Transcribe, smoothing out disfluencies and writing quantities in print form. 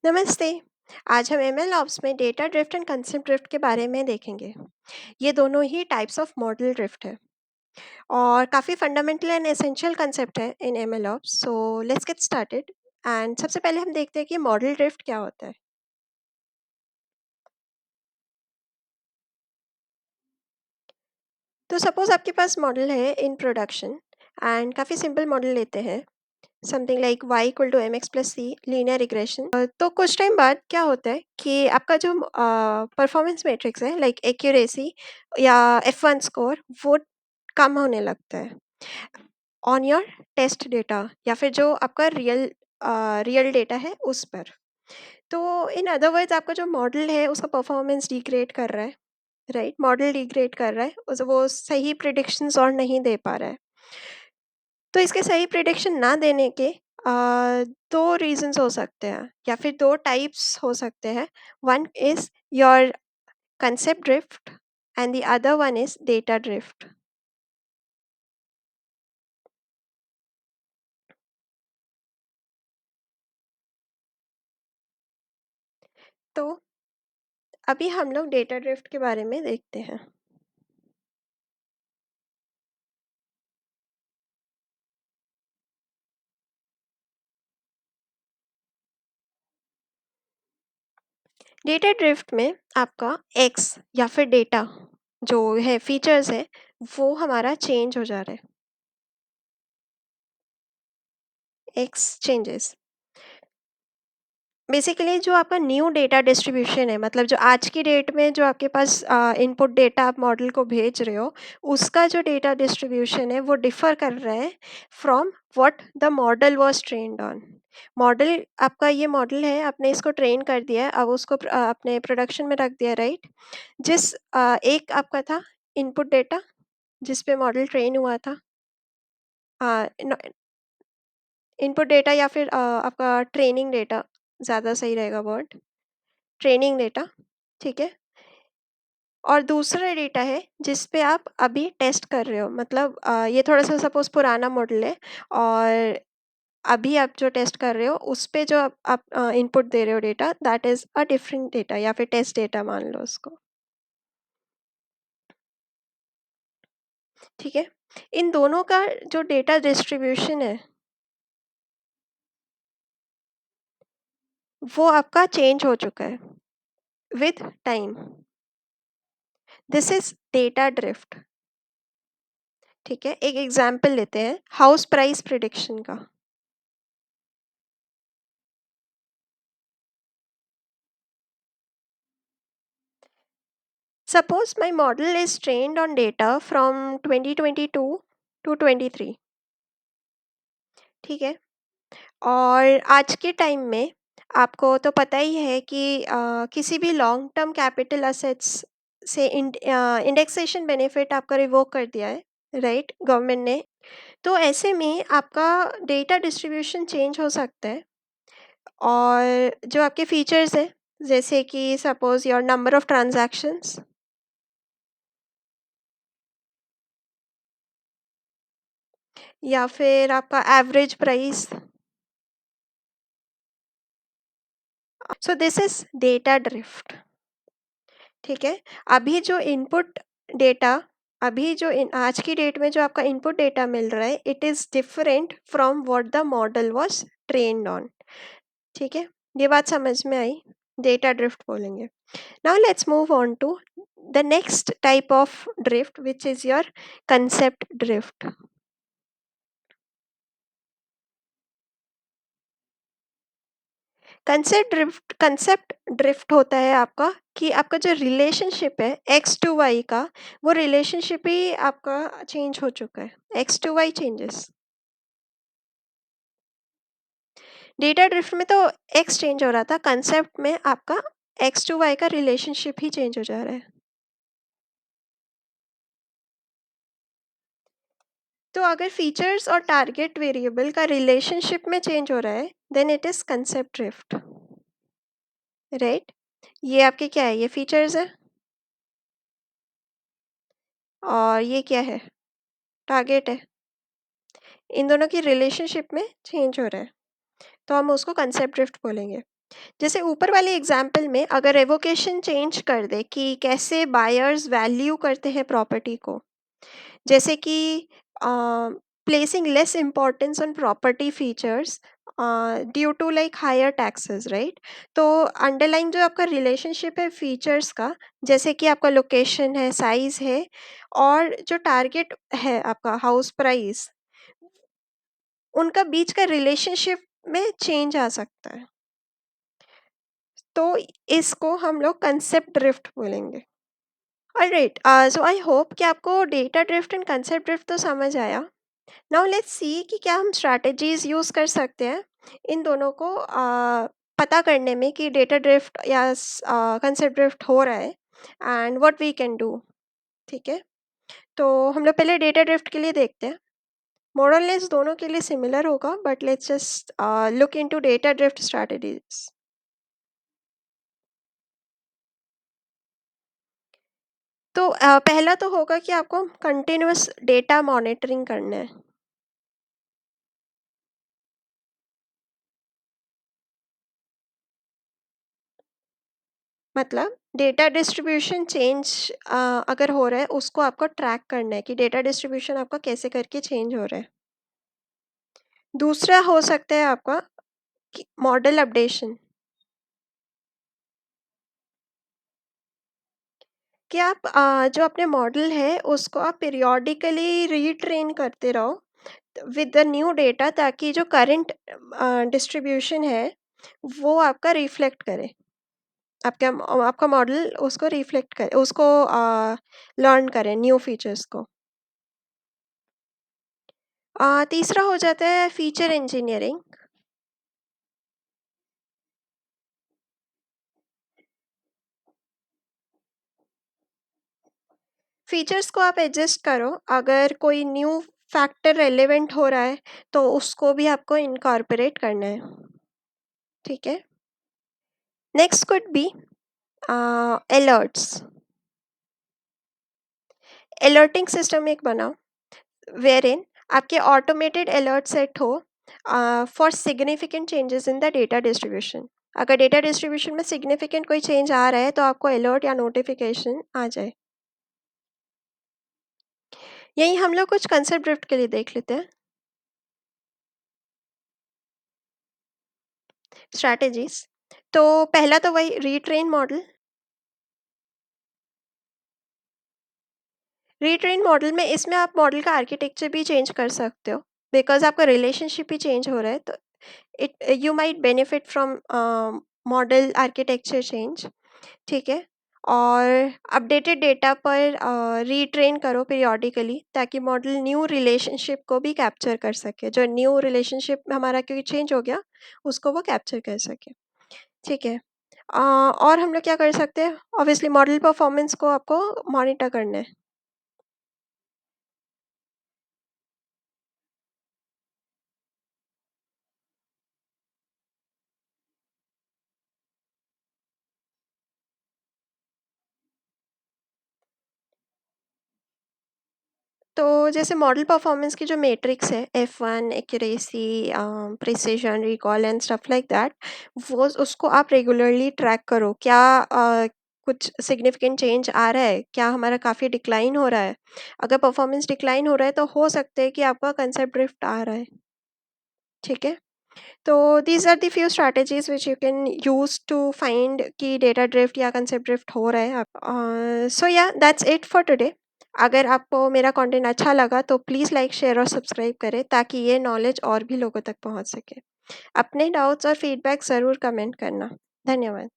नमस्ते। आज हम एमएल ऑप्स में data drift and concept drift के बारे में देखेंगे। ये दोनों ही टाइप्स ऑफ मॉडल ड्रिफ्ट है और काफ़ी फंडामेंटल एंड एसेंशियल कंसेप्ट है in ML ops. So let's get started. And सबसे पहले हम देखते हैं कि मॉडल ड्रिफ्ट क्या होता है। तो सपोज आपके पास मॉडल है इन प्रोडक्शन एंड काफ़ी सिंपल मॉडल लेते हैं, something like y equal to m x plus c linear regression. तो कुछ टाइम बाद क्या होता है कि आपका जो परफॉर्मेंस मैट्रिक्स है लाइक एक्यूरेसी या F1 स्कोर वो कम होने लगता है ऑन योर टेस्ट डेटा या फिर जो आपका रियल डेटा है उस पर। तो इन अदर वर्ड्स आपका जो मॉडल है उसका परफॉर्मेंस डिग्रेड कर रहा है, राइट? मॉडल डिग्रेड कर रहा है, वो सही प्रिडिक्शंस और नहीं दे पा रहा है। तो इसके सही प्रिडिक्शन ना देने के दो रीजंस हो सकते हैं या फिर दो टाइप्स हो सकते हैं। One is your concept drift and the other one is data drift. तो अभी हम लोग डेटा ड्रिफ्ट के बारे में देखते हैं। डेटा ड्रिफ्ट में आपका एक्स या फिर डेटा जो है फीचर्स है वो हमारा चेंज हो जा रहा है, एक्स चेंजेस। बेसिकली जो आपका न्यू डेटा डिस्ट्रीब्यूशन है, मतलब जो आज की डेट में जो आपके पास इनपुट डेटा आप मॉडल को भेज रहे हो, उसका जो डेटा डिस्ट्रीब्यूशन है वो डिफर कर रहा है from what the model was trained on. Model आपका ये मॉडल है, आपने इसको ट्रेन कर दिया है, अब उसको अपने प्रोडक्शन में रख दिया, राइट? जिस एक आपका था इनपुट डेटा जिस पे मॉडल ट्रेन हुआ था, इनपुट डेटा या फिर आपका ट्रेनिंग डेटा, ज़्यादा सही रहेगा वर्ड, ट्रेनिंग डेटा, ठीक है? और दूसरा डेटा है जिस पे आप अभी टेस्ट कर रहे हो, मतलब ये थोड़ा-सा सपोज़ पुराना मॉडल है और अभी आप जो टेस्ट कर रहे हो उस पे जो आप इनपुट दे रहे हो data, that is a different data या फिर टेस्ट डेटा मान लो उसको, ठीक है? इन दोनों का जो डेटा डिस्ट्रीब्यूशन है, वो आपका चेंज हो चुका है with time. This is data drift, ठीक है? एक एग्ज़ाम्पल लेते हैं हाउस प्राइस प्रिडिक्शन का। Suppose my model is trained on data from 2022 to 23, ठीक है? और आज के टाइम में आपको तो पता ही है कि किसी भी लॉन्ग टर्म कैपिटल असेट्स से इंडेक्सेशन बेनिफिट आपका रिवोक कर दिया है, राइट? गवर्नमेंट ने। तो ऐसे में आपका डेटा डिस्ट्रीब्यूशन चेंज हो सकता है और जो आपके फीचर्स हैं, जैसे कि suppose your number of transactions या फिर आपका average price. So this is data drift, ठीक है? अभी जो इनपुट डेटा, अभी जो आज की डेट में जो आपका इनपुट डेटा मिल रहा है, it is different from what the model was trained on, ठीक है? ये बात समझ में आई? डेटा ड्रिफ्ट बोलेंगे। Now let's move on to the next type of drift which is your concept drift. Concept drift होता है आपका कि आपका जो रिलेशनशिप है एक्स टू वाई का, वो रिलेशनशिप ही आपका चेंज हो चुका है, x to y changes. Data drift में तो एक्स चेंज हो रहा था, कंसेप्ट में आपका एक्स टू वाई का रिलेशनशिप ही चेंज हो जा रहा है। तो अगर फीचर्स और टारगेट वेरिएबल का रिलेशनशिप में चेंज हो रहा है, then it is concept drift, right? ये आपके क्या है, ये फीचर्स है और ये क्या है, टारगेट है। इन दोनों की रिलेशनशिप में चेंज हो रहा है, तो हम उसको कंसेप्ट ड्रिफ्ट बोलेंगे। जैसे ऊपर वाले एग्जाम्पल में अगर एवोकेशन चेंज कर दे कि कैसे बायर्स वैल्यू करते हैं प्रॉपर्टी को, जैसे कि placing less importance on property features due to like higher taxes, right? तो अंडरलाइन जो आपका रिलेशनशिप है फीचर्स का, जैसे कि आपका लोकेशन है, साइज है, और जो टारगेट है आपका हाउस प्राइस, उनका बीच का रिलेशनशिप में चेंज आ सकता है। तो इसको हम लोग कंसेप्ट ड्रिफ्ट बोलेंगे। ऑलराइट, सो आई होप कि आपको data drift and concept drift तो समझ आया। नाउ लेट्स सी कि क्या हम स्ट्रैटेजीज यूज़ कर सकते हैं इन दोनों को पता करने में कि डेटा ड्रिफ्ट या कंसेप्ट ड्रिफ्ट हो रहा है, and what we can do. ठीक है, तो हम लोग पहले डेटा ड्रिफ्ट के लिए देखते हैं। मॉडलनेस दोनों के लिए सिमिलर होगा, but let's just look into data drift strategies. तो पहला तो होगा कि आपको कंटिन्यूअस डेटा मॉनिटरिंग करना है। मतलब डेटा डिस्ट्रीब्यूशन चेंज अगर हो रहा है, उसको आपको ट्रैक करना है कि डेटा डिस्ट्रीब्यूशन आपका कैसे करके चेंज हो रहा है। दूसरा हो सकता है आपका मॉडल अपडेशन, कि आप जो अपने मॉडल है उसको आप पीरियोडिकली रीट्रेन करते रहो विद द न्यू डेटा, ताकि जो करंट डिस्ट्रीब्यूशन है वो आपका रिफ्लेक्ट करे, आपका आपका मॉडल उसको रिफ्लेक्ट करे, उसको लर्न करे न्यू फीचर्स को। तीसरा हो जाता है फीचर इंजीनियरिंग। फीचर्स को आप एडजस्ट करो, अगर कोई न्यू फैक्टर रेलेवेंट हो रहा है तो उसको भी आपको इनकॉर्पोरेट करना है। ठीक है, next could be alerts. Alerting system एक बनाओ wherein आपके ऑटोमेटेड अलर्ट सेट हो for significant changes in the data distribution. अगर डेटा डिस्ट्रीब्यूशन में सिग्निफिकेंट कोई चेंज आ रहा है तो आपको अलर्ट या नोटिफिकेशन आ जाए। यही हम लोग कुछ कंसेप्ट ड्रिफ्ट के लिए देख लेते हैं। स्ट्रैटेजीज, तो पहला तो वही रीट्रेन मॉडल। रीट्रेन मॉडल में इसमें आप मॉडल का आर्किटेक्चर भी चेंज कर सकते हो, बिकॉज आपका रिलेशनशिप ही चेंज हो रहा है, तो it you might benefit from model architecture change. ठीक है, और अपडेटेड डेटा पर रीट्रेन करो पीरियोडिकली, ताकि मॉडल न्यू रिलेशनशिप को भी कैप्चर कर सके, जो न्यू रिलेशनशिप हमारा क्योंकि चेंज हो गया उसको वो कैप्चर कर सके। ठीक है, और हम लोग क्या कर सकते हैं, ऑब्वियसली मॉडल परफॉर्मेंस को आपको मॉनिटर करना है। तो जैसे मॉडल परफॉर्मेंस की जो मैट्रिक्स है, F1 accuracy, precision, recall and stuff like that, वो उसको आप रेगुलरली ट्रैक करो। क्या कुछ सिग्निफिकेंट चेंज आ रहा है, क्या हमारा काफ़ी डिक्लाइन हो रहा है? अगर परफॉर्मेंस डिक्लाइन हो रहा है तो हो सकता है कि आपका कंसेप्ट ड्रिफ्ट आ रहा है। ठीक है, तो these are the few strategies which you can use to find कि डेटा ड्रिफ्ट या कंसेप्ट ड्रिफ्ट हो रहा है। सो या दैट्स इट फॉर टुडे। अगर आपको मेरा कंटेंट अच्छा लगा तो प्लीज़ लाइक, शेयर और सब्सक्राइब करें, ताकि ये नॉलेज और भी लोगों तक पहुंच सके। अपने डाउट्स और फीडबैक ज़रूर कमेंट करना। धन्यवाद।